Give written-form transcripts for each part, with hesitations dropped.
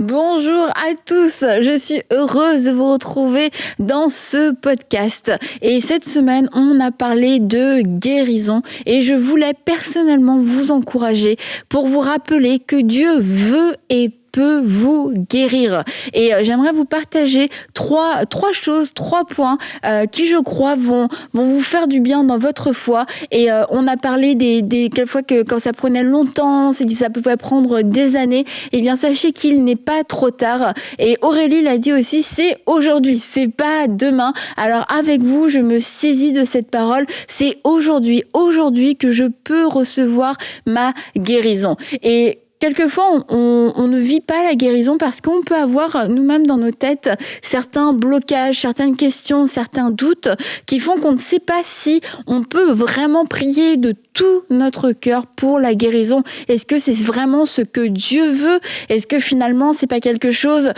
Bonjour à tous, je suis heureuse de vous retrouver dans ce podcast. Et cette semaine, on a parlé de guérison et je voulais personnellement vous encourager pour vous rappeler que Dieu veut et peut vous guérir. Et j'aimerais vous partager trois points qui, je crois, vont vous faire du bien dans votre foi. Et on a parlé des quelquefois que quand ça prenait longtemps, ça pouvait prendre des années. Eh bien, sachez qu'il n'est pas trop tard. Et Aurélie l'a dit aussi, c'est aujourd'hui, c'est pas demain. Alors avec vous, je me saisis de cette parole. C'est aujourd'hui que je peux recevoir ma guérison. Et quelquefois, on ne vit pas la guérison parce qu'on peut avoir nous-mêmes dans nos têtes certains blocages, certaines questions, certains doutes qui font qu'on ne sait pas si on peut vraiment prier de tout notre cœur pour la guérison. Est-ce que c'est vraiment ce que Dieu veut? Est-ce que finalement, c'est pas quelque chose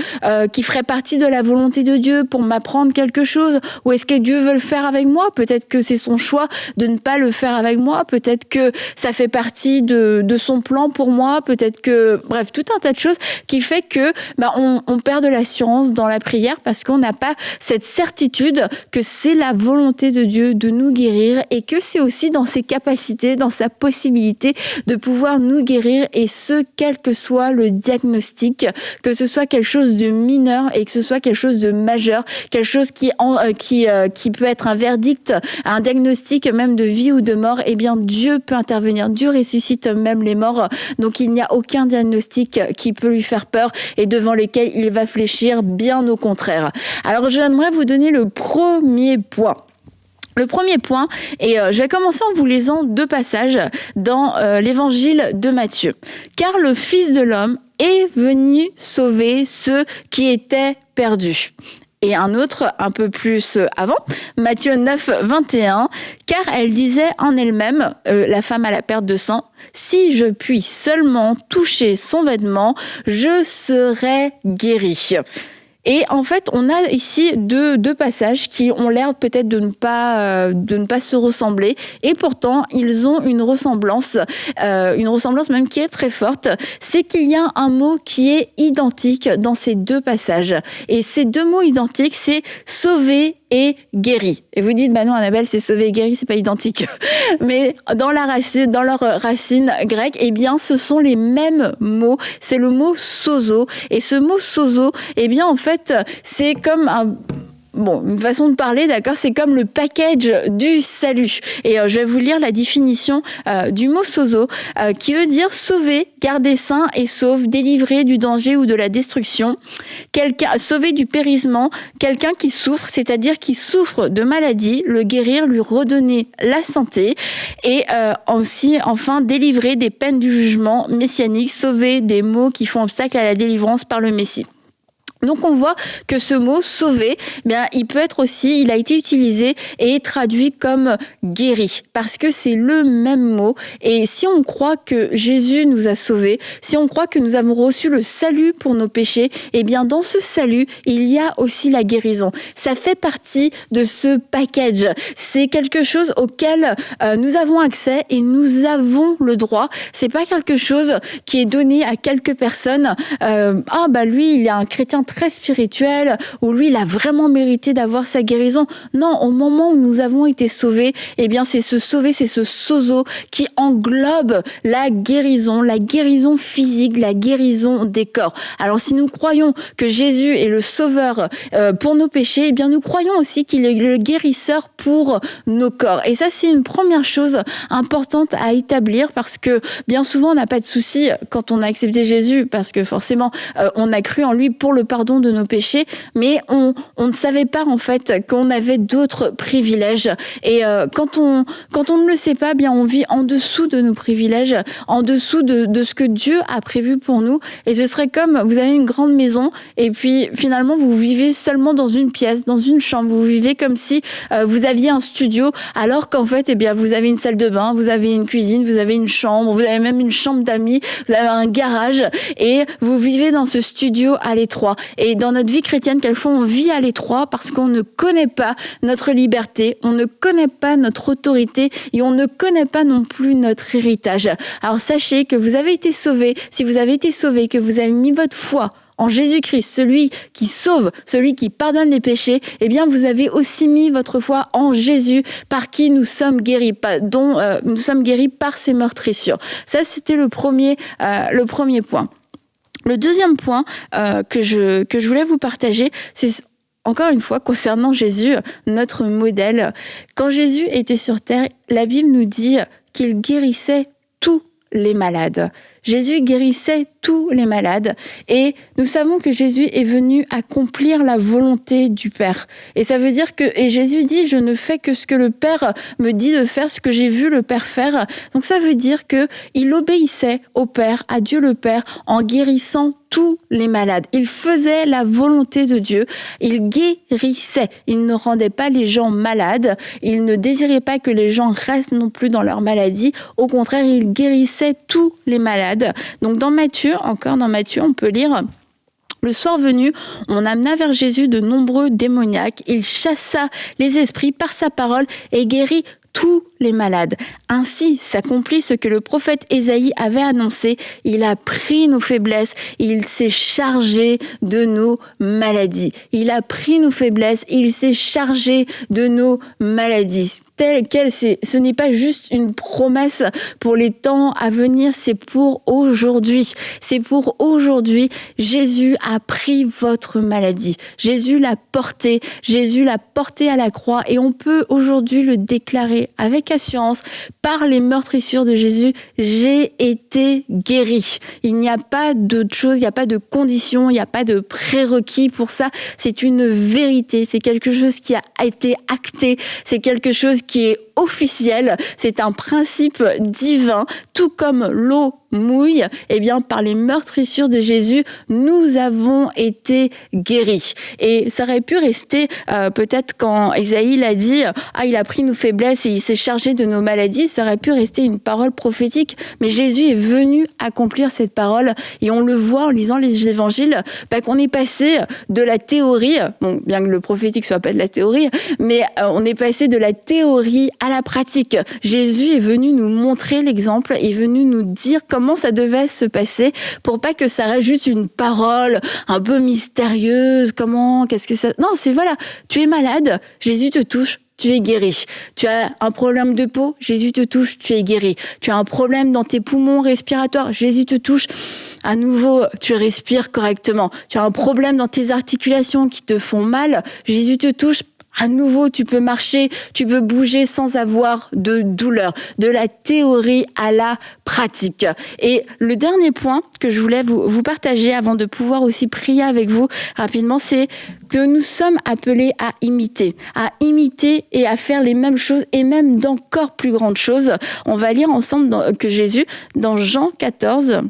qui ferait partie de la volonté de Dieu pour m'apprendre quelque chose? Ou est-ce que Dieu veut le faire avec moi? Peut-être que c'est son choix de ne pas le faire avec moi. Peut-être que ça fait partie de son plan pour moi. Peut-être que, bref, tout un tas de choses qui fait que on perd de l'assurance dans la prière parce qu'on n'a pas cette certitude que c'est la volonté de Dieu de nous guérir et que c'est aussi dans ses capacités, dans sa possibilité de pouvoir nous guérir, et ce, quel que soit le diagnostic, que ce soit quelque chose de mineur et que ce soit quelque chose de majeur, quelque chose qui peut être un verdict, un diagnostic même de vie ou de mort. Eh bien, Dieu peut intervenir. Dieu ressuscite même les morts. Donc, il n'y a aucun diagnostic qui peut lui faire peur et devant lequel il va fléchir, bien au contraire. Alors, j'aimerais vous donner le premier point. Le premier point, et je vais commencer en vous lisant deux passages dans l'évangile de Matthieu. « Car le Fils de l'homme est venu sauver ceux qui étaient perdus. » Et un autre un peu plus avant, Matthieu 9, 21, « Car elle disait en elle-même, la femme à la perte de sang, « Si je puis seulement toucher son vêtement, je serai guérie. » Et en fait, on a ici deux passages qui ont l'air peut-être de ne pas se ressembler, et pourtant ils ont une ressemblance même qui est très forte. C'est qu'il y a un mot qui est identique dans ces deux passages, et ces deux mots identiques, c'est sauver et guéri. Et vous dites, non, Annabelle, c'est sauvé et guéri, c'est pas identique. Mais dans leur racine grecque, eh bien, ce sont les mêmes mots. C'est le mot sozo. Et ce mot sozo, eh bien, en fait, c'est comme une façon de parler, d'accord, c'est comme le package du salut. Et je vais vous lire la définition du mot sozo, qui veut dire sauver, garder sain et sauf, délivrer du danger ou de la destruction, sauver du périssement, quelqu'un qui souffre, c'est-à-dire qui souffre de maladie, le guérir, lui redonner la santé, et aussi, enfin, délivrer des peines du jugement messianique, sauver des maux qui font obstacle à la délivrance par le Messie. Donc on voit que ce mot sauver, il a été utilisé et traduit comme guéri, parce que c'est le même mot. Et si on croit que Jésus nous a sauvés, si on croit que nous avons reçu le salut pour nos péchés, eh bien dans ce salut, il y a aussi la guérison. Ça fait partie de ce package. C'est quelque chose auquel nous avons accès et nous avons le droit. C'est pas quelque chose qui est donné à quelques personnes. Lui, il est un chrétien très spirituel, où lui, il a vraiment mérité d'avoir sa guérison. Non, au moment où nous avons été sauvés, eh bien, c'est ce sozo qui englobe la guérison physique, la guérison des corps. Alors, si nous croyons que Jésus est le sauveur pour nos péchés, eh bien, nous croyons aussi qu'il est le guérisseur pour nos corps. Et ça, c'est une première chose importante à établir, parce que bien souvent, on n'a pas de souci quand on a accepté Jésus, parce que forcément, on a cru en lui pour le pardon de nos péchés, mais on ne savait pas en fait qu'on avait d'autres privilèges. Et quand on ne le sait pas, bien on vit en dessous de nos privilèges, en dessous de ce que Dieu a prévu pour nous. Et ce serait comme vous avez une grande maison et puis finalement vous vivez seulement dans une pièce, dans une chambre. Vous vivez comme si vous aviez un studio, alors qu'en fait, vous avez une salle de bain, vous avez une cuisine, vous avez une chambre, vous avez même une chambre d'amis, vous avez un garage, et vous vivez dans ce studio à l'étroit. Et dans notre vie chrétienne, quelquefois, on vit à l'étroit parce qu'on ne connaît pas notre liberté, on ne connaît pas notre autorité et on ne connaît pas non plus notre héritage. Alors sachez que vous avez été sauvés. Si vous avez été sauvés, que vous avez mis votre foi en Jésus-Christ, celui qui sauve, celui qui pardonne les péchés, eh bien vous avez aussi mis votre foi en Jésus, par qui nous sommes guéris, dont nous sommes guéris par ses meurtrissures. Ça, c'était le premier point. Le deuxième point que je voulais vous partager, c'est encore une fois concernant Jésus, notre modèle. Quand Jésus était sur terre, la Bible nous dit qu'il guérissait tous les malades. Jésus guérissait tous les malades et nous savons que Jésus est venu accomplir la volonté du Père. Et ça veut dire et Jésus dit, je ne fais que ce que le Père me dit de faire, ce que j'ai vu le Père faire. Donc ça veut dire qu'il obéissait au Père, à Dieu le Père, en guérissant tous les malades. Il faisait la volonté de Dieu, il guérissait, il ne rendait pas les gens malades, il ne désirait pas que les gens restent non plus dans leur maladie, au contraire, il guérissait tous les malades. Donc dans Matthieu, on peut lire: le soir venu, on amena vers Jésus de nombreux démoniaques, il chassa les esprits par sa parole et guérit tous les malades. Ainsi s'accomplit ce que le prophète Ésaïe avait annoncé. Il a pris nos faiblesses, il s'est chargé de nos maladies. Il a pris nos faiblesses, il s'est chargé de nos maladies. Ce n'est pas juste une promesse pour les temps à venir, c'est pour aujourd'hui. C'est pour aujourd'hui. Jésus a pris votre maladie. Jésus l'a porté à la croix et on peut aujourd'hui le déclarer avec assurance, par les meurtrissures de Jésus, j'ai été guéri. Il n'y a pas d'autre chose, il n'y a pas de condition, il n'y a pas de prérequis pour ça. C'est une vérité, c'est quelque chose qui a été acté, c'est quelque chose qui est officiel, c'est un principe divin, tout comme l'eau mouille, eh bien par les meurtrissures de Jésus, nous avons été guéris. Et ça aurait pu rester peut-être quand Ésaïe l'a dit, il a pris nos faiblesses et il s'est chargé de nos maladies, ça aurait pu rester une parole prophétique, mais Jésus est venu accomplir cette parole et on le voit en lisant les évangiles, qu'on est passé de la théorie, bon, bien que le prophétique soit pas de la théorie, mais on est passé de la théorie à la pratique. Jésus est venu nous montrer l'exemple, est venu nous dire comment ça devait se passer pour pas que ça reste juste une parole un peu mystérieuse. Qu'est-ce que ça... Non, c'est voilà, tu es malade, Jésus te touche, tu es guéri. Tu as un problème de peau, Jésus te touche, tu es guéri. Tu as un problème dans tes poumons respiratoires, Jésus te touche, à nouveau, tu respires correctement. Tu as un problème dans tes articulations qui te font mal, Jésus te touche, à nouveau, tu peux marcher, tu peux bouger sans avoir de douleur. De la théorie à la pratique. Et le dernier point que je voulais vous partager avant de pouvoir aussi prier avec vous rapidement, c'est que nous sommes appelés à imiter et à faire les mêmes choses et même d'encore plus grandes choses. On va lire ensemble que Jésus, dans Jean 14,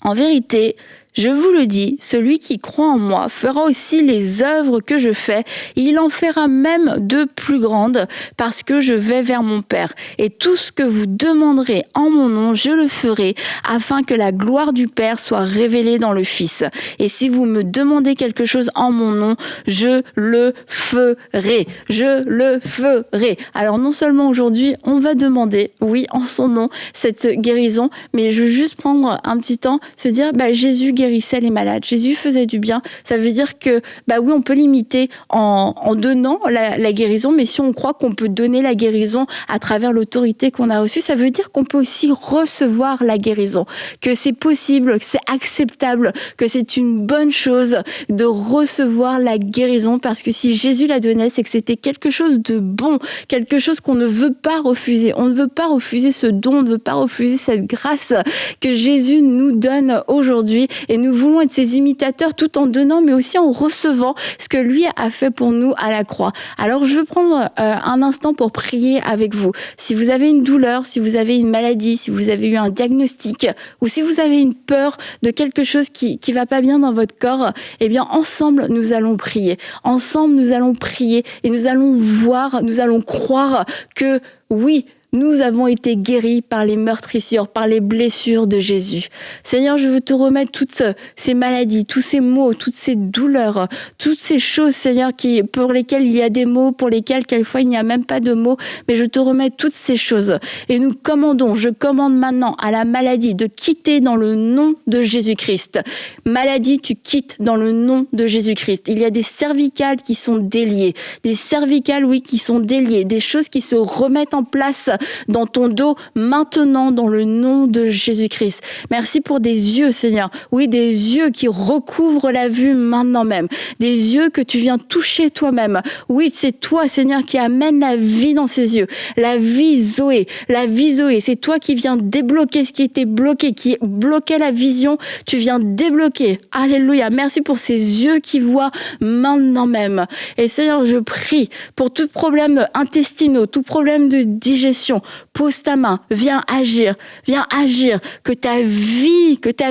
en vérité, je vous le dis, celui qui croit en moi fera aussi les œuvres que je fais. Il en fera même de plus grandes parce que je vais vers mon Père. Et tout ce que vous demanderez en mon nom, je le ferai afin que la gloire du Père soit révélée dans le Fils. Et si vous me demandez quelque chose en mon nom, je le ferai. Je le ferai. Alors non seulement aujourd'hui, on va demander, oui, en son nom, cette guérison, mais je veux juste prendre un petit temps, se dire, Jésus guérissait les malades, Jésus faisait du bien. Ça veut dire que, oui, on peut l'imiter en donnant la guérison, mais si on croit qu'on peut donner la guérison à travers l'autorité qu'on a reçue, ça veut dire qu'on peut aussi recevoir la guérison, que c'est possible, que c'est acceptable, que c'est une bonne chose de recevoir la guérison, parce que si Jésus la donnait, c'est que c'était quelque chose de bon, quelque chose qu'on ne veut pas refuser. On ne veut pas refuser ce don, on ne veut pas refuser cette grâce que Jésus nous donne aujourd'hui. Et nous voulons être ses imitateurs tout en donnant, mais aussi en recevant ce que lui a fait pour nous à la croix. Alors, je veux prendre un instant pour prier avec vous. Si vous avez une douleur, si vous avez une maladie, si vous avez eu un diagnostic, ou si vous avez une peur de quelque chose qui va pas bien dans votre corps, eh bien, ensemble, nous allons prier. Ensemble, nous allons prier et nous allons voir, nous allons croire que oui, nous avons été guéris par les meurtrissures, par les blessures de Jésus. Seigneur, je veux te remettre toutes ces maladies, tous ces maux, toutes ces douleurs, toutes ces choses, Seigneur, pour lesquelles il y a des mots, pour lesquelles quelquefois il n'y a même pas de mots, mais je te remets toutes ces choses. Et nous commandons, je commande maintenant à la maladie de quitter dans le nom de Jésus-Christ. Maladie, tu quittes dans le nom de Jésus-Christ. Il y a des cervicales qui sont déliées, des cervicales, oui, qui sont déliées, des choses qui se remettent en place dans ton dos maintenant dans le nom de Jésus-Christ. Merci pour des yeux, Seigneur. Oui, des yeux qui recouvrent la vue maintenant même. Des yeux que tu viens toucher toi-même. Oui, c'est toi, Seigneur, qui amène la vie dans ces yeux. La vie Zoé. La vie Zoé. C'est toi qui viens débloquer ce qui était bloqué, qui bloquait la vision. Tu viens débloquer. Alléluia. Merci pour ces yeux qui voient maintenant même. Et Seigneur, je prie pour tout problème intestinaux, tout problème de digestion. Pose ta main. Viens agir. Viens agir. Que ta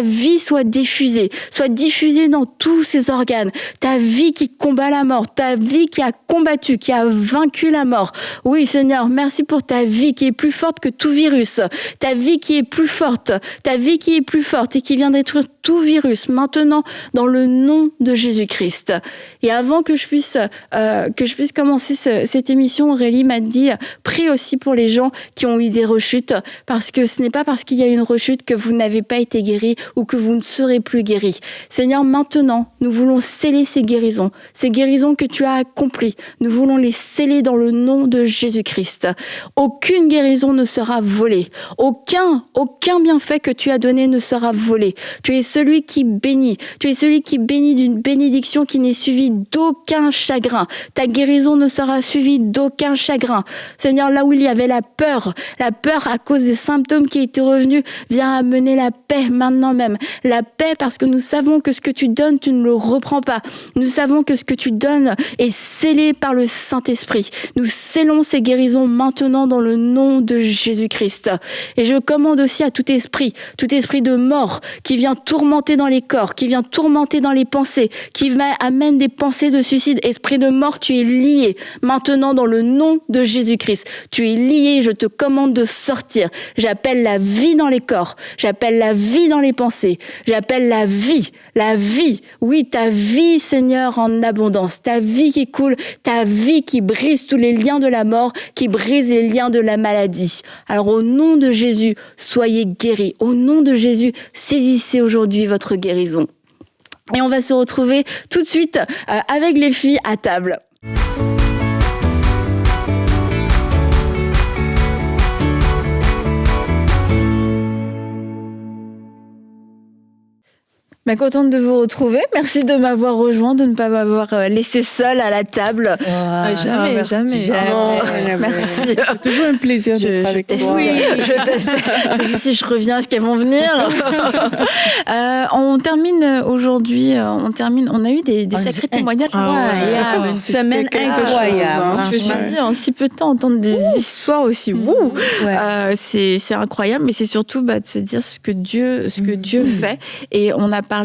vie soit diffusée dans tous ces organes. Ta vie qui combat la mort. Ta vie qui a combattu, qui a vaincu la mort. Oui, Seigneur, merci pour ta vie qui est plus forte que tout virus. Ta vie qui est plus forte. Ta vie qui est plus forte et qui vient détruire tout virus maintenant dans le nom de Jésus-Christ. Et avant que je puisse commencer cette émission, Aurélie m'a dit, prie aussi pour les gens qui ont eu des rechutes, parce que ce n'est pas parce qu'il y a une rechute que vous n'avez pas été guéri ou que vous ne serez plus guéri. Seigneur, maintenant, nous voulons sceller ces guérisons que tu as accomplies. Nous voulons les sceller dans le nom de Jésus-Christ. Aucune guérison ne sera volée. Aucun bienfait que tu as donné ne sera volé. Tu es celui qui bénit. Tu es celui qui bénit d'une bénédiction qui n'est suivie d'aucun chagrin. Ta guérison ne sera suivie d'aucun chagrin. Seigneur, là où il y avait la peur à cause des symptômes qui étaient revenus, viens amener la paix maintenant même. La paix parce que nous savons que ce que tu donnes, tu ne le reprends pas. Nous savons que ce que tu donnes est scellé par le Saint-Esprit. Nous scellons ces guérisons maintenant dans le nom de Jésus-Christ. Et je commande aussi à tout esprit de mort qui vient tourmenter dans les corps, qui vient tourmenter dans les pensées, qui amène des pensées de suicide. Esprit de mort, tu es lié maintenant dans le nom de Jésus-Christ. Tu es lié, je te commande de sortir. J'appelle la vie dans les corps, j'appelle la vie dans les pensées, j'appelle la vie, oui, ta vie, Seigneur, en abondance, ta vie qui coule, ta vie qui brise tous les liens de la mort, qui brise les liens de la maladie. Alors au nom de Jésus, soyez guéris. Au nom de Jésus, saisissez aujourd'hui votre guérison. Et on va se retrouver tout de suite avec les filles à table. Contente de vous retrouver. Merci de m'avoir rejoint, de ne pas m'avoir laissé seule à la table. Jamais. Merci. C'est toujours un plaisir d'être avec toi. Oui, je teste. Si je reviens, est-ce qu'elles vont venir? On termine aujourd'hui. On a eu des sacrés témoignages. Une semaine incroyable. Je me suis dit, en si peu de temps, entendre des histoires aussi. C'est incroyable, mais c'est surtout de se dire ce que Dieu fait. Et on a parlé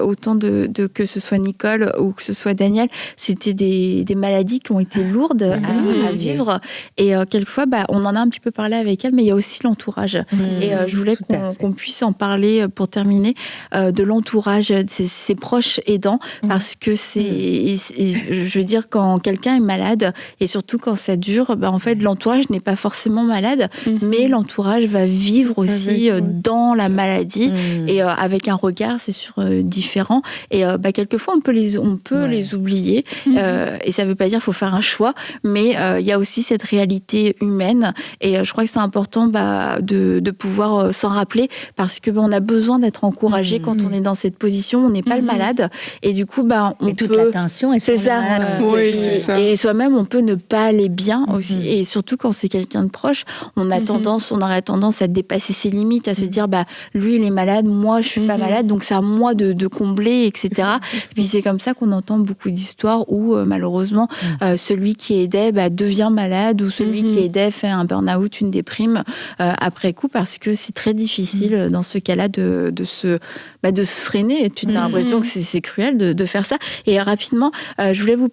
autant de que ce soit Nicole ou que ce soit Daniel, c'était des maladies qui ont été lourdes à vivre. Et quelquefois, on en a un petit peu parlé avec elle, mais il y a aussi l'entourage. Et je voulais qu'on puisse en parler pour terminer de l'entourage, de ses proches aidants, parce que je veux dire, quand quelqu'un est malade, et surtout quand ça dure, en fait, l'entourage n'est pas forcément malade, mais l'entourage va vivre aussi dans la maladie et avec un regard, c'est sûr, différent. Et quelquefois, on peut les oublier. Et ça ne veut pas dire qu'il faut faire un choix, mais il y a aussi cette réalité humaine. Et je crois que c'est important de pouvoir s'en rappeler, parce que on a besoin d'être encouragé quand on est dans cette position. On n'est pas le malade. Et du coup, on toute peut... l'attention est c'est ça. Oui, c'est ça. Et soi-même, on peut ne pas aller bien aussi. Et surtout quand c'est quelqu'un de proche, on aurait tendance à dépasser ses limites, à se dire, lui, il est malade, moi, je suis pas malade, donc c'est à moi de combler, etc. Et puis c'est comme ça qu'on entend beaucoup d'histoires où, malheureusement, celui qui aidait devient malade, ou celui qui aidait fait un burn-out, une déprime après coup, parce que c'est très difficile dans ce cas-là de se de se freiner. Tu as l'impression que c'est cruel de faire ça. Et rapidement, je voulais vous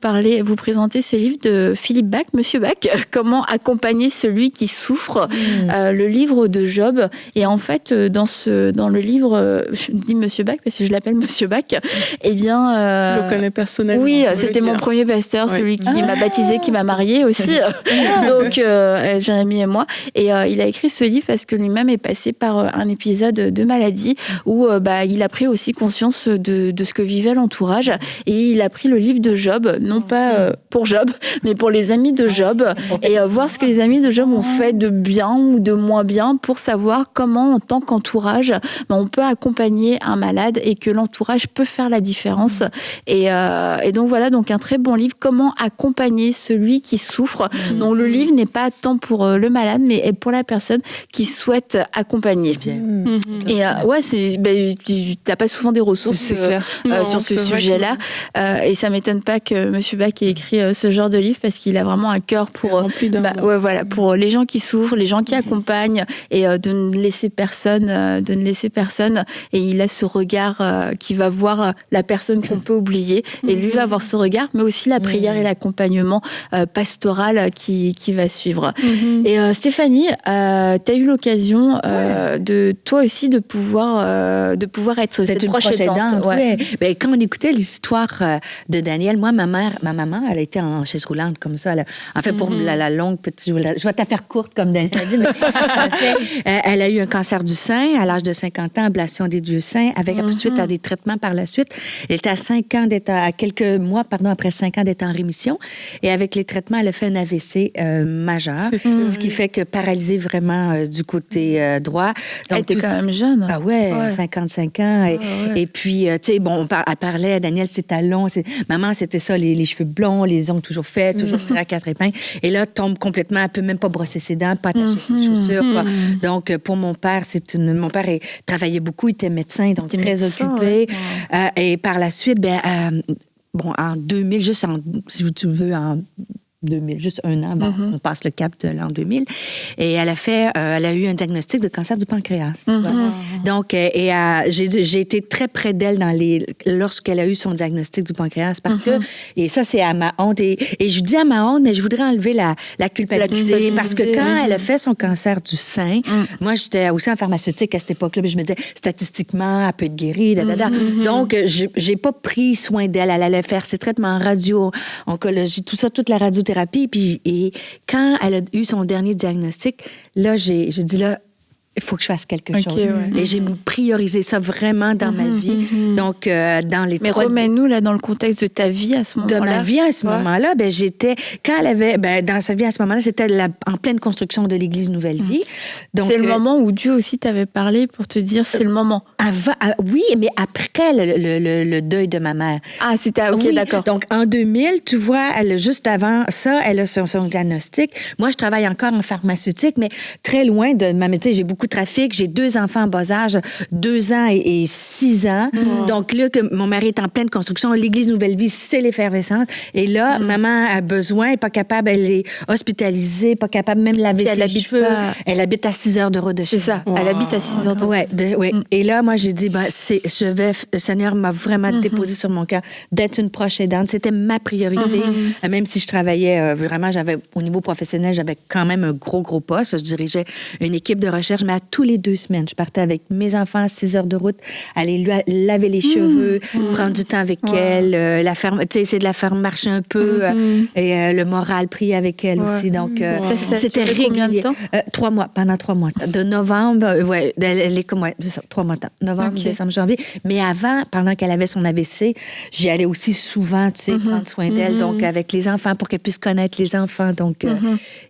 présenter ce livre de Philippe Bach, Monsieur Bach, Comment accompagner celui qui souffre, le livre de Job. Et en fait, dans le livre, je dis Monsieur Bach parce que je l'appelle Monsieur Bach. Eh bien, tu le connais personnellement. Oui, c'était mon premier pasteur, celui qui m'a baptisé, qui m'a mariée aussi. Donc, Jérémy et moi. Et il a écrit ce livre parce que lui-même est passé par un épisode de maladie où il a pris aussi conscience de ce que vivait l'entourage. Et il a pris le livre de Job, non pas pour Job, mais pour les amis de Job. Et voir ce que les amis de Job ont fait de bien ou de moins bien pour savoir comment, en tant qu'entourage, on peut accompagner un malade et que l'entourage peut faire la différence. Et donc voilà, donc un très bon livre, Comment accompagner celui qui souffre. Donc le livre n'est pas tant pour le malade, mais pour la personne qui souhaite accompagner. Et tu n'as pas souvent des ressources sur ce sujet-là. Et ça ne m'étonne pas que M. Bach ait écrit ce genre de livre parce qu'il a vraiment un cœur pour les gens qui souffrent, les gens qui accompagnent et de ne laisser personne. Et il a ce regard qui va voir la personne qu'on peut oublier. Et lui va avoir ce regard, mais aussi la prière et l'accompagnement pastoral qui va suivre. Et Stéphanie, tu as eu l'occasion de toi aussi de pouvoir être cette proche aidante. Ouais. Ben, quand on écoutait l'histoire de Daniel, moi, ma maman, elle a été en chaise roulante comme ça. En fait, pour la longue petite... Je vais te la faire courte, comme Daniel a dit, mais elle a eu un cancer du sein à l'âge de 50 ans, ablation des deux seins, avec ensuite à des traitements par la suite. Elle était à quelques mois, après 5 ans d'être en rémission. Et avec les traitements, elle a fait un AVC majeur, ce qui fait que paralysée vraiment du côté droit. Donc, elle était quand même jeune. Ah ouais, 55 ans. Et puis, tu sais, elle parlait à Daniel, ses talons. Maman, c'était ça, les cheveux blonds, les ongles toujours faits, toujours tirés à 4 épingles. Et là, tombe complètement, elle peut même pas brosser ses dents, pas attacher ses chaussures. Donc, pour mon père, mon père travaillait beaucoup, il était médecin, donc très occupé. Et par la suite, en 2000, si tu veux, en 2000, juste un an, on passe le cap de l'an 2000. Et elle a eu un diagnostic de cancer du pancréas. Donc, j'ai été très près d'elle lorsqu'elle a eu son diagnostic du pancréas parce que, et ça, c'est à ma honte. Et je dis à ma honte, mais je voudrais enlever la culpabilité parce que quand elle a fait son cancer du sein, moi, j'étais aussi en pharmaceutique à cette époque-là, mais je me disais, statistiquement, elle peut être guérie, Donc, j'ai pas pris soin d'elle. Elle allait faire ses traitements en radio-oncologie, tout ça, toute la radiothérapie. Et quand elle a eu son dernier diagnostic, là, j'ai dit, là, il faut que je fasse quelque chose. Et j'ai priorisé ça vraiment dans ma vie. Donc, dans les Mais remets-nous là dans le contexte de ta vie à ce moment-là. De ma vie à ce moment-là, dans sa vie à ce moment-là, c'était en pleine construction de l'Église Nouvelle Vie. Donc, c'est le moment où Dieu aussi t'avait parlé pour te dire c'est le moment. Oui, mais après le deuil de ma mère. Ah, c'était OK, d'accord. Donc, en 2000, tu vois, juste avant ça, elle a son diagnostic. Moi, je travaille encore en pharmaceutique, mais très loin de ma métier. J'ai beaucoup de trafic. J'ai 2 enfants en bas âge, 2 ans et 6 ans. Donc là, que mon mari est en pleine construction, l'Église Nouvelle Vie, c'est l'effervescence. Et là, maman a besoin, elle n'est pas capable, elle est hospitalisée, pas capable même de laver ses cheveux. Elle habite à 6 heures de route de chez C'est ça, elle habite à 6 heures de route. Oui. Et là, moi, j'ai dit, le Seigneur m'a vraiment déposé sur mon cœur d'être une proche aidante. C'était ma priorité. Même si je travaillais vraiment, au niveau professionnel, j'avais quand même un gros poste. Je dirigeais une équipe de recherche, mais à tous les 2 semaines, je partais avec mes enfants à 6 heures de route, aller lui laver les cheveux, prendre du temps avec elle, la faire, essayer de la faire marcher un peu, et le moral pris avec elle aussi. Donc, c'était régulier. 3 mois, pendant 3 mois. De novembre, elle est comme, c'est ça, 3 mois de temps. Novembre, décembre, janvier. Mais avant, pendant qu'elle avait son AVC, j'y allais aussi souvent, prendre soin d'elle, donc avec les enfants, pour qu'elle puisse connaître les enfants. Donc,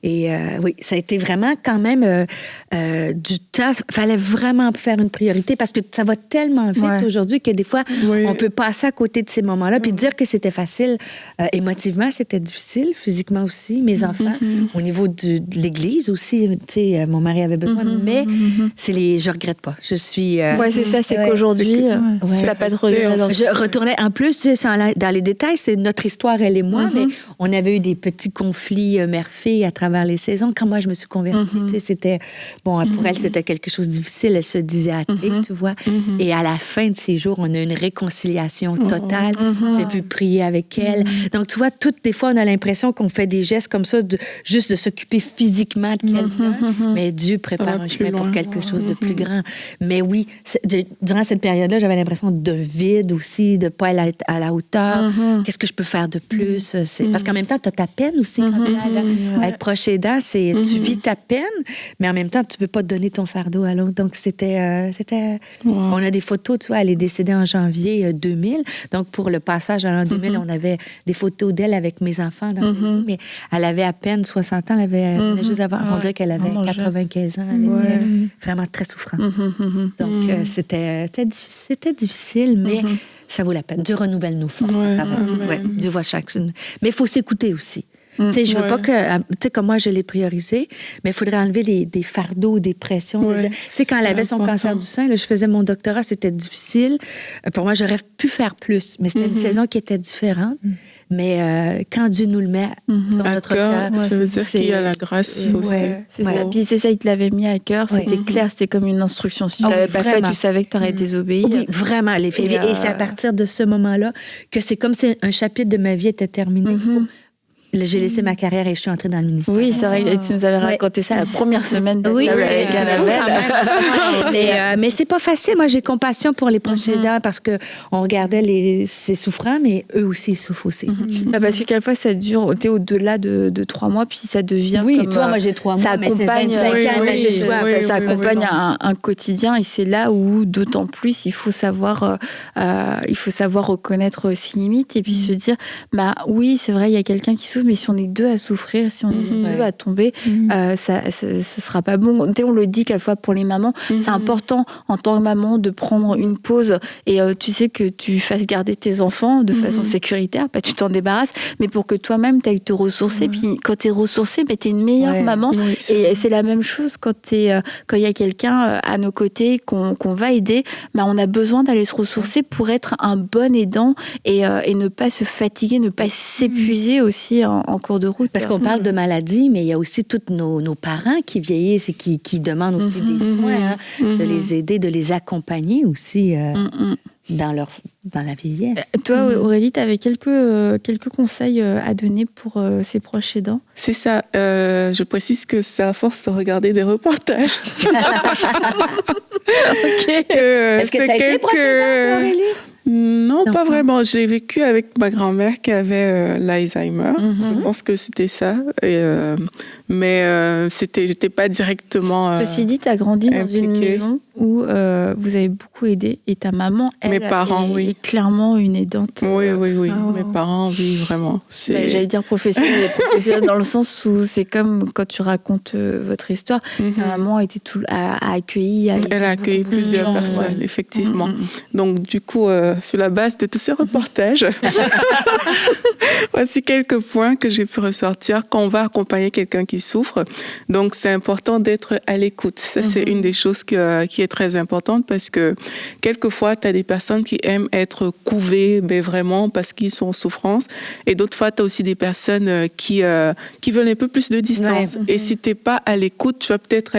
oui, ça a été vraiment quand même du temps. Il fallait vraiment faire une priorité parce que ça va tellement vite aujourd'hui que des fois, on peut passer à côté de ces moments-là puis dire que c'était facile. Émotivement, c'était difficile. Physiquement aussi, mes enfants. Au niveau de l'Église aussi, mon mari avait besoin. Mais je regrette pas. Je suis... Oui, c'est ça. C'est qu'aujourd'hui, tu n'as pas de regret. Je retournais... En plus, dans les détails, c'est notre histoire, elle et moi, mais on avait eu des petits conflits mère-fille à travers les saisons. Quand moi, je me suis convertie, c'était... Bon, pour elle, elle, c'était quelque chose de difficile. Elle se disait athée, tu vois. Et à la fin de ces jours, on a une réconciliation totale. J'ai pu prier avec elle. Donc, tu vois, des fois, on a l'impression qu'on fait des gestes comme ça, juste de s'occuper physiquement de quelqu'un. Mais Dieu prépare un chemin pour quelque chose de plus grand. Mais oui, durant cette période-là, j'avais l'impression de vide aussi, de ne pas aller à la hauteur. Qu'est-ce que je peux faire de plus? Parce qu'en même temps, tu as ta peine aussi quand tu es être proche aidant. Tu vis ta peine, mais en même temps, tu ne veux pas donner ton fardeau à l'autre. Donc, on a des photos, tu vois, elle est décédée en janvier 2000. Donc, pour le passage à l'an 2000, on avait des photos d'elle avec mes enfants dans le lit, mais elle avait à peine 60 ans. Elle venait juste avant. On dirait qu'elle avait 95 ans. Elle était vraiment très souffrante. Donc, c'était difficile, mais ça vaut la peine. Dieu renouvelle nos forces. Dieu voit chacune. Mais il faut s'écouter aussi. Tu sais, je veux pas que, tu sais, comme moi, je l'ai priorisé, mais il faudrait enlever des fardeaux, des pressions. Tu sais, quand elle avait son cancer du sein, là, je faisais mon doctorat, c'était difficile. Pour moi, j'aurais pu faire plus, mais c'était une saison qui était différente. Mais quand Dieu nous le met sur notre cœur, ça veut dire qu'il y a la grâce aussi. C'est ça. Puis c'est ça, il te l'avait mis à cœur. C'était clair, c'était comme une instruction. Si tu l'avais pas fait, tu savais que tu aurais désobéi. Oui, vraiment. Et c'est à partir de ce moment-là que c'est comme si un chapitre de ma vie était terminé. J'ai laissé ma carrière et je suis entrée dans le ministère. Oui, c'est vrai, tu nous avais raconté ça la première semaine de avec mais c'est pas facile. Moi, j'ai compassion pour les proches aidants parce qu'on regardait ces souffrants, mais eux aussi, ils souffrent aussi. Parce que quelquefois, ça dure au-delà de 3 mois, puis ça devient comme... toi, moi, j'ai 3 mois, ça mais c'est 25 ans. Ça accompagne un quotidien et c'est là où, d'autant plus, il faut savoir reconnaître ses limites et puis se dire, oui, c'est vrai, il y a quelqu'un qui souffre, mais si on est 2 à souffrir, si on est 2 à tomber, ce sera pas bon. On le dit quelquefois pour les mamans, c'est important en tant que maman de prendre une pause et tu sais que tu fasses garder tes enfants de façon sécuritaire, pas tu t'en débarrasses, mais pour que toi-même tu ailles te ressourcer. Puis quand tu es ressourcée, tu es une meilleure maman. Et c'est la même chose quand il y a quelqu'un à nos côtés qu'on va aider, on a besoin d'aller se ressourcer pour être un bon aidant et ne pas se fatiguer, ne pas s'épuiser aussi en cours de route. Parce qu'on parle de maladie, mais il y a aussi tous nos parents qui vieillissent et qui demandent aussi des soins, de les aider, de les accompagner aussi dans la vieillesse. Toi, Aurélie, tu avais quelques conseils à donner pour ces proches aidants? C'est ça. Je précise que c'est à force de regarder des reportages. Est-ce que tu as été proche aidante, Aurélie? Non, pas vraiment. J'ai vécu avec ma grand-mère qui avait l'Alzheimer. Je pense que c'était ça. Mais j'étais pas directement Ceci dit, tu as grandi dans une maison où vous avez beaucoup aidé et ta maman, elle, mes parents, est clairement une aidante. Oui. Mes parents, oui, vraiment. J'allais dire professionnelle dans le sens où c'est comme quand tu racontes votre histoire, ta maman a accueilli. Elle a accueilli plusieurs personnes, effectivement. Donc, du coup, sur la base de tous ces reportages, voici quelques points que j'ai pu ressortir quand on va accompagner quelqu'un qui souffre. Donc, c'est important d'être à l'écoute. Ça, c'est une des choses qui est très importante parce que quelquefois, tu as des personnes qui aiment être couvées, mais vraiment parce qu'ils sont en souffrance. Et d'autres fois, tu as aussi des personnes qui veulent un peu plus de distance. Et si tu n'es pas à l'écoute, tu vas peut-être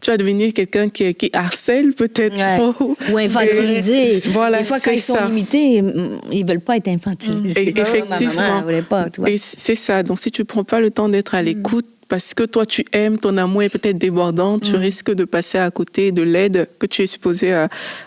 tu vas devenir quelqu'un qui harcèle peut-être trop. Ou infantilisé. Voilà, des fois, quand ils sont limités, ils ne veulent pas être infantilisés. Effectivement. Maman, pas, tu vois. Et c'est ça. Donc, si tu ne prends pas le temps d'être à l'écoute, parce que toi, tu aimes, ton amour est peut-être débordant, tu risques de passer à côté de l'aide que tu es supposé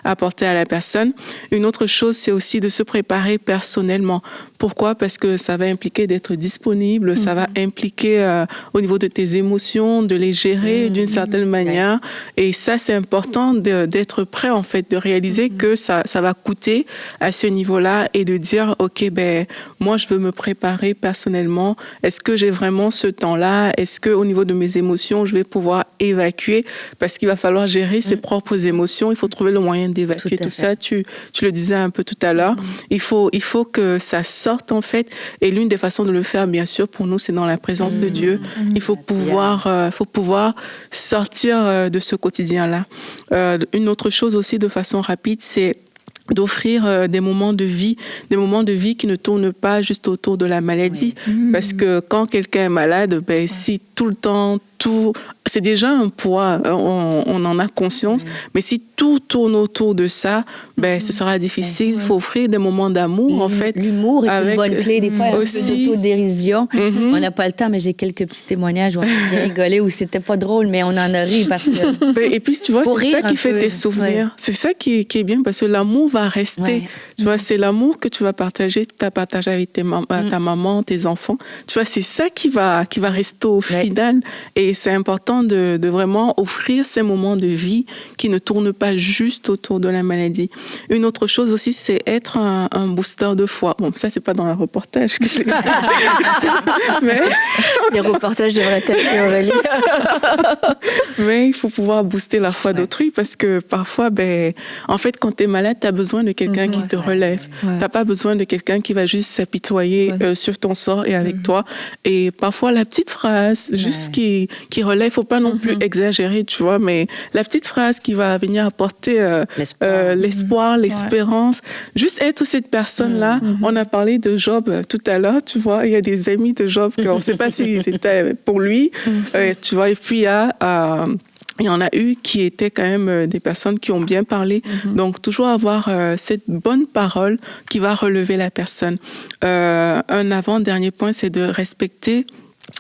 apporter à la personne. Une autre chose, c'est aussi de se préparer personnellement. Pourquoi? Parce que ça va impliquer d'être disponible, ça va impliquer au niveau de tes émotions, de les gérer d'une certaine manière. Et ça, c'est important d'être prêt, en fait, de réaliser que ça va coûter à ce niveau-là et de dire, OK, moi, je veux me préparer personnellement. Est-ce que j'ai vraiment ce temps-là? Est-ce qu'au niveau de mes émotions, je vais pouvoir évacuer? Parce qu'il va falloir gérer ses propres émotions. Il faut trouver le moyen d'évacuer tout ça. Tu le disais un peu tout à l'heure. Il faut que ça sorte, en fait. Et l'une des façons de le faire, bien sûr, pour nous, c'est dans la présence de Dieu. Il faut pouvoir sortir de ce quotidien-là. Une autre chose aussi, de façon rapide, c'est d'offrir des moments de vie qui ne tournent pas juste autour de la maladie. Parce que quand quelqu'un est malade, si tout le temps tout, c'est déjà un poids, on en a conscience, mais si tout tourne autour de ça, ce sera difficile. Il faut offrir des moments d'amour, en fait. L'humour est une bonne clé. Des fois, un peu d'autodérision. On n'a pas le temps, mais j'ai quelques petits témoignages où on a bien rigolé, où c'était pas drôle, mais on en a ri parce que... Et puis, tu vois, c'est ça qui fait tes souvenirs. Ouais. C'est ça qui est bien, parce que l'amour va rester. Ouais. Tu vois, c'est l'amour que tu vas partager, tu as partagé avec ta maman, tes enfants. Tu vois, c'est ça qui va rester au final. Et c'est important de vraiment offrir ces moments de vie qui ne tournent pas juste autour de la maladie. Une autre chose aussi, c'est être un booster de foi. Bon, ça, c'est pas dans un reportage que j'ai mais... Les reportages devraient être Aurélie. Mais il faut pouvoir booster la foi d'autrui parce que parfois, en fait, quand tu es malade, tu as besoin de quelqu'un qui te relève. Tu n'as pas besoin de quelqu'un qui va juste s'apitoyer sur ton sort et avec toi. Et parfois, la petite phrase, juste qui relève, il ne faut pas non plus exagérer, tu vois, mais la petite phrase qui va venir apporter l'espoir, l'espérance, juste être cette personne-là. On a parlé de Job tout à l'heure, tu vois, il y a des amis de Job, on ne sait pas si c'était pour lui, tu vois, et puis il y en a eu qui étaient quand même des personnes qui ont bien parlé. Donc, toujours avoir cette bonne parole qui va relever la personne. Un avant-dernier point, c'est de respecter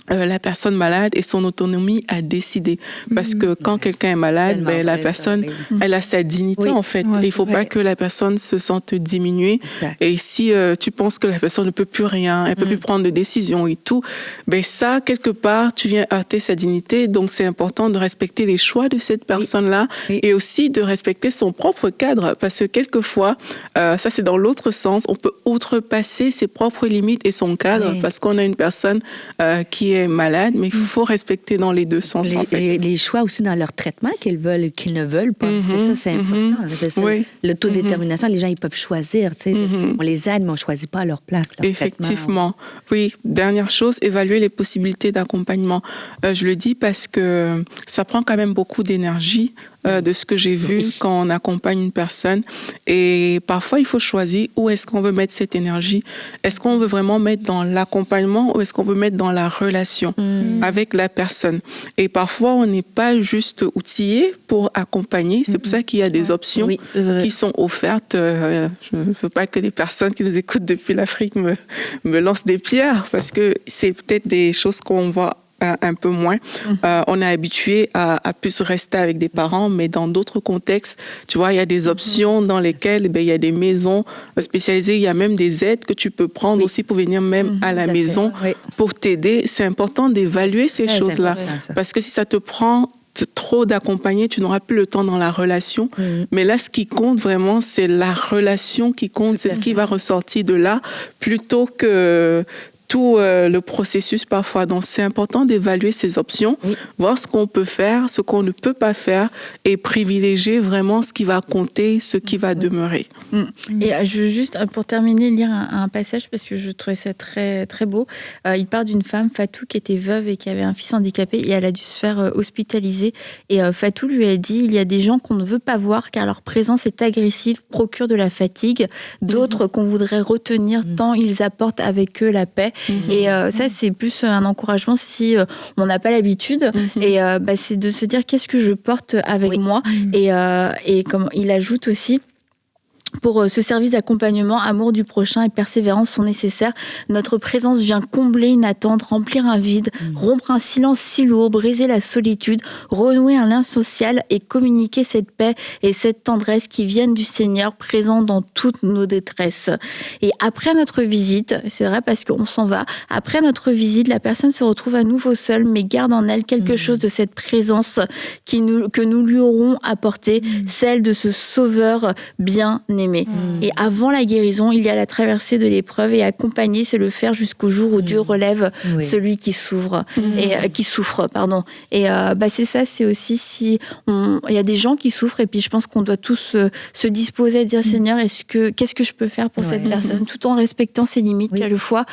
la personne malade et son autonomie à décider. Parce que quand quelqu'un est malade, la personne, elle a sa dignité, en fait. Il ne faut pas que la personne se sente diminuée. Exact. Et si tu penses que la personne ne peut plus rien, elle ne peut plus prendre de décision et tout, ça, quelque part, tu viens heurter sa dignité. Donc, c'est important de respecter les choix de cette personne-là et aussi de respecter son propre cadre. Parce que quelquefois, ça, c'est dans l'autre sens, on peut outrepasser ses propres limites et son cadre parce qu'on a une personne qui est malade, mais il faut respecter dans les deux sens. Les choix aussi dans leur traitement qu'ils veulent ou qu'ils ne veulent pas. C'est important. L'autodétermination, les gens, ils peuvent choisir. On les aide, mais on ne choisit pas à leur place. Effectivement. Oui. Dernière chose, évaluer les possibilités d'accompagnement. Je le dis parce que ça prend quand même beaucoup d'énergie de ce que j'ai vu quand on accompagne une personne. Et parfois, il faut choisir où est-ce qu'on veut mettre cette énergie. Est-ce qu'on veut vraiment mettre dans l'accompagnement ou est-ce qu'on veut mettre dans la relation avec la personne? Et parfois, on n'est pas juste outillé pour accompagner. C'est pour ça qu'il y a des options qui sont offertes. Je ne veux pas que les personnes qui nous écoutent depuis l'Afrique me lancent des pierres parce que c'est peut-être des choses qu'on voit un peu moins. On est habitué à plus rester avec des parents, mais dans d'autres contextes, tu vois, il y a des options dans lesquelles il y a des maisons spécialisées, il y a même des aides que tu peux prendre aussi pour venir même à la maison pour t'aider. C'est important d'évaluer ces choses-là parce que si ça te prend trop d'accompagner, tu n'auras plus le temps dans la relation. Mais là, ce qui compte vraiment, c'est la relation qui compte, c'est ce qui va ressortir de là plutôt que tout le processus parfois. Donc, c'est important d'évaluer ces options, voir ce qu'on peut faire, ce qu'on ne peut pas faire et privilégier vraiment ce qui va compter, ce qui va demeurer. Et je veux juste, pour terminer, lire un passage parce que je trouvais ça très, très beau. Il parle d'une femme, Fatou, qui était veuve et qui avait un fils handicapé et elle a dû se faire hospitaliser. Et Fatou lui a dit, il y a des gens qu'on ne veut pas voir car leur présence est agressive, procure de la fatigue. D'autres qu'on voudrait retenir tant ils apportent avec eux la paix. Et ça, c'est plus un encouragement si on n'a pas l'habitude. Et c'est de se dire qu'est-ce que je porte avec moi. Et comme il ajoute aussi, pour ce service d'accompagnement, amour du prochain et persévérance sont nécessaires. Notre présence vient combler une attente, remplir un vide, rompre un silence si lourd, briser la solitude, renouer un lien social et communiquer cette paix et cette tendresse qui viennent du Seigneur présent dans toutes nos détresses. Et après notre visite, c'est vrai parce qu'on s'en va, après notre visite, la personne se retrouve à nouveau seule, mais garde en elle quelque chose de cette présence que nous lui aurons apportée, celle de ce sauveur bien-aimé. Et avant la guérison, il y a la traversée de l'épreuve et accompagner, c'est le faire jusqu'au jour où Dieu relève celui qui souffre. Et c'est ça, c'est aussi si il y a des gens qui souffrent et puis je pense qu'on doit tous se disposer à dire Seigneur, qu'est-ce que je peux faire pour cette personne, tout en respectant ses limites. Quelquefois,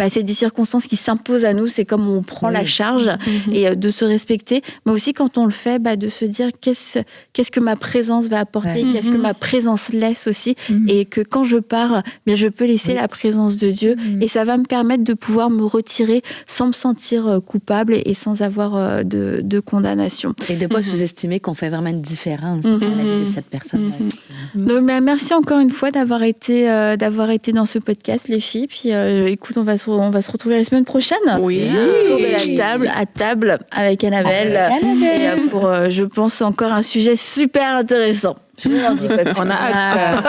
c'est des circonstances qui s'imposent à nous, c'est comme on prend la charge et de se respecter, mais aussi quand on le fait, de se dire qu'est-ce que ma présence va apporter, qu'est-ce que ma présence laisse aussi aussi, et que quand je pars, bien, je peux laisser la présence de Dieu, et ça va me permettre de pouvoir me retirer sans me sentir coupable et sans avoir de condamnation. Et de ne pas sous-estimer qu'on fait vraiment une différence dans la vie de cette personne. Donc, merci encore une fois d'avoir été dans ce podcast, les filles. Puis, écoute, on va se retrouver la semaine prochaine. Oui. Autour de la table, avec Annabelle. Et pour, je pense, encore un sujet super intéressant. Je n'en dis pas plus. On a hâte.